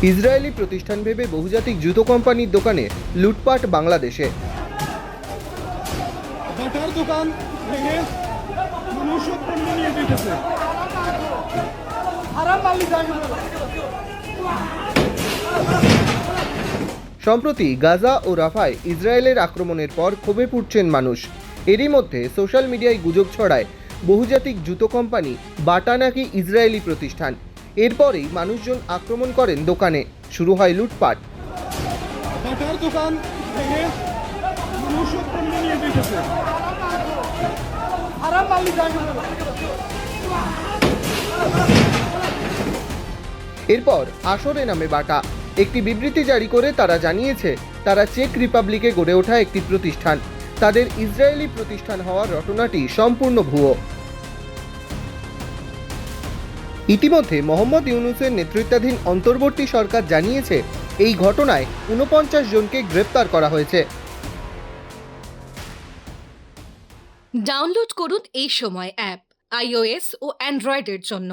Israeli প্রতিষ্ঠান ভেবে বহুজাতিক জুতো কোম্পানির দোকানে লুটপাট বাংলাদেশে। বাটার দোকান ভেঙে মানুষ পণ্য নিয়ে যেতেছে। সম্প্রতি গাজা ও রাফায় ইসরায়েলের আক্রমণের পর ক্ষোভে ফুটছেন মানুষ। এরই মধ্যে সোশ্যাল মিডিয়ায় গুজব ছড়ায় বহুজাতিক জুতো কোম্পানি বাটা নাকি ইসরায়েলি প্রতিষ্ঠান। এরপরেই মানুষজন আক্রমণ করেন দোকানে, শুরু হয় লুটপাট। বাটার দোকান ভেঙে মানুষ পণ্য নিয়ে যেতেছে। এরপর আসরে নামে বাটা। একটি বিবৃতি জারি করে তারা জানিয়েছে তারা চেক রিপাবলিকে গড়ে ওঠা একটি প্রতিষ্ঠান। তাদের ইসরায়েলি প্রতিষ্ঠান হওয়ার রটনাটি সম্পূর্ণ ভুয়ো। ইতিমধ্যে মোহাম্মদ ইউনূসের নেতৃত্বাধীন অন্তর্বর্তী সরকার জানিয়েছে এই ঘটনায় ৪৯ জনকে গ্রেপ্তার করা হয়েছে। ডাউনলোড করুন এই সময় অ্যাপ iOS ও অ্যান্ড্রয়েডের জন্য।